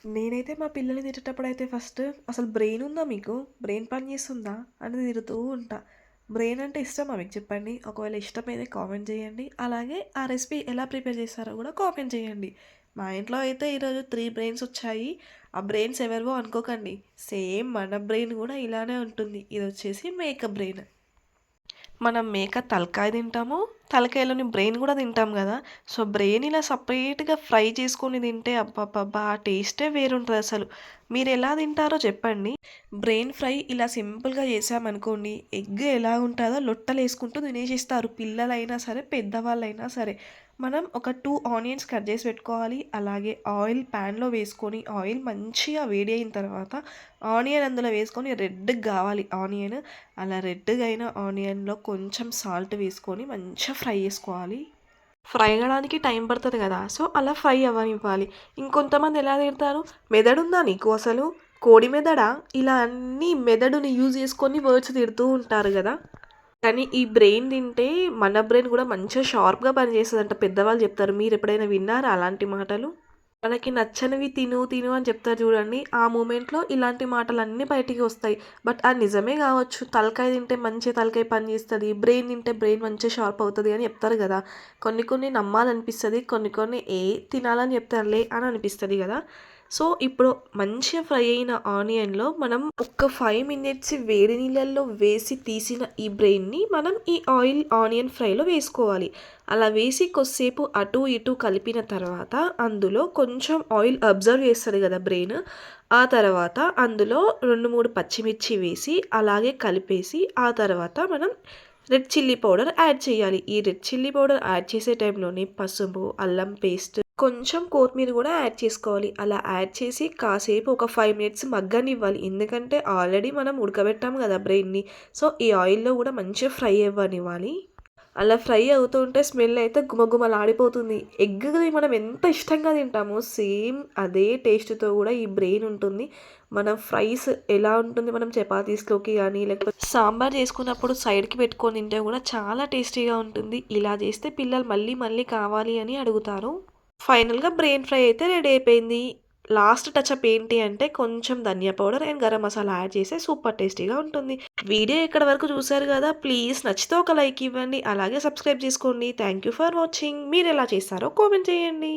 నేనైతే మా పిల్లల్ని తిట్టేటప్పుడైతే ఫస్ట్ అసలు బ్రెయిన్ ఉందా మీకు? బ్రెయిన్ పని చేస్తుందా? అని తిడుతూ ఉంటా. బ్రెయిన్ అంటే ఇష్టమా మీకు చెప్పండి? ఒకవేళ ఇష్టమైతే కామెంట్ చేయండి. అలాగే ఆ రెసిపీ ఎలా ప్రిపేర్ చేస్తారో కూడా కామెంట్ చేయండి. మా ఇంట్లో అయితే ఈరోజు 3 బ్రెయిన్స్ వచ్చాయి. ఆ బ్రెయిన్స్ ఎవరివో అనుకోకండి. సేమ్ మన బ్రెయిన్ కూడా ఇలానే ఉంటుంది. ఇదొచ్చేసి మేక బ్రెయిన్. మనం మేక తలకాయ తింటాము. తలకాయలోని బ్రెయిన్ గూడా తింటాం గదా! సో, బ్రెయిన్ ఇలా సెపరేట్‌గా ఫ్రై చేసుకొని తింటే అబ్బబ్బబ్బా! ఆ టేస్టే వేరుంటదసలు. మీరెలా తింటారో చెప్పండి. బ్రెయిన్ ఫ్రై ఇలా సింపుల్‌గా చేశామనుకోండి, ఎగ్ ఎలా ఉంటదో లొట్టలేసుకుంటూ తినేసేస్తారు. పిల్లలైనా సరే, పెద్దవాళ్ళైనా సరే. మనం ఒక 2 ఆనియన్స్ కట్ చేసి పెట్టుకోవాలి. అలాగే ఆయిల్ ప్యాన్‌లో వేసుకొని, ఆయిల్ మంచిగా వేడి అయిన తర్వాత, ఆనియన్ అందులో వేసుకొని రెడ్‌గా గావాలి ఆనియన్. అలా రెడ్‌గా అయిన ఆనియన్‌లో కొంచెం సాల్ట్ వేసుకొని మంచిగా ఫ్రై చేసుకోవాలి. ఫ్రై అవ్వడానికి టైం పడతది గదా! సో, అలా ఫ్రై అవ్వనివ్వాలి. ఇంకొంతమంది ఎలా తిడతారు, "మెదడుందా నీకు అసలు? కోడి మెదడా?" ఇలా అన్నీ మెదడుని యూజ్ చేసుకొని వర్డ్స్ తిడుతూ ఉంటారు గదా! కానీ ఈ బ్రెయిన్ తింటే మన బ్రెయిన్ గూడా మంచిగా షార్ప్‌గా పనిచేస్తదంట పెద్దవాళ్ళు జెప్తారు. మీరెప్పుడైనా విన్నారా అలాంటి మాటలు? మనకి నచ్చనివి తిను, తిను అని చెప్తారు చూడండి. ఆ మూమెంట్‌లో ఇలాంటి మాటలన్నీ బయటికి వస్తాయి. బట్ అది నిజమే గావచ్చు. తలకాయ తింటే మంచి తలకాయ పనిచేస్తది. బ్రెయిన్ తింటే బ్రెయిన్ మంచిగా షార్ప్ అవుతది అని చెప్తారు గదా! కొన్ని కొన్ని నమ్మాలనిపిస్తది. కొన్ని కొన్ని తినాలని చెప్తారులే అని అనిపిస్తది గదా! సో, ఇప్పుడు మంచిగా ఫ్రై అయిన ఆనియన్‌లో మనం ఒక 5 మినిట్స్ వేడి నీళ్ళల్లో వేసి తీసిన ఈ బ్రెయిన్‌ని మనం ఈ ఆనియన్ ఫ్రైలో వేసుకోవాలి. అలా వేసి కొద్దిసేపు అటు ఇటు కలిపిన తర్వాత అందులో కొంచెం ఆయిల్ అబ్జర్వ్ చేస్తది కదా బ్రెయిన్. ఆ తర్వాత అందులో 2, 3 పచ్చిమిర్చి వేసి అలాగే కలిపేసి ఆ తర్వాత మనం రెడ్ చిల్లీ పౌడర్ యాడ్ చేయాలి. ఈ రెడ్ చిల్లీ పౌడర్ యాడ్ చేసే టైంలోనే పసుపు, అల్లం పేస్ట్, కొంచెం కొత్తిమీర కూడా యాడ్ చేసుకోవాలి. అలా యాడ్ చేసి కాసేపు ఒక 5 మినిట్స్ మగ్గనివ్వాలి. ఎందుకంటే ఆల్రెడీ మనం ఉడకబెట్టాము కదా బ్రెయిన్‌ని. సో, ఈ ఆయిల్‌లో కూడా మంచిగా ఫ్రై అవ్వనివ్వాలి. అలా ఫ్రై అవుతూ ఉంటే స్మెల్ అయితే గుమగుమలాడిపోతుంది. ఎగ్‌ని మనం ఎంత ఇష్టంగా తింటామో సేమ్ అదే టేస్ట్‌తో గూడా ఈ బ్రెయిన్ ఉంటుంది. మనం ఫ్రైస్ ఎలా ఉంటుంది మనం చపాతీస్‌లోకి గానీ, లేకపోతే సాంబార్ చేసుకున్నప్పుడు సైడ్‌కి పెట్టుకొని తింటే గూడా చాలా టేస్టీగా ఉంటుంది. ఇలా చేస్తే పిల్లలు మళ్ళీ మళ్ళీ కావాలి అని అడుగుతారు. ఫైనల్‌గా బ్రెయిన్ ఫ్రై అయితే రెడీ అయిపోయింది. లాస్ట్ టచప్ ఏంటి అంటే కొంచెం ధనియా powder and garam masala add చేస్తే సూపర్ టేస్టీగా ఉంటుంది. వీడియో ఇక్కడి వరకు చూసారు కదా! ప్లీజ్ నచ్చితే ఒక లైక్ ఇవ్వండి. అలాగే సబ్స్క్రైబ్ చేసుకోండి. Thank you for watching. మీరెలా చేస్తారో కామెంట్ చేయండి.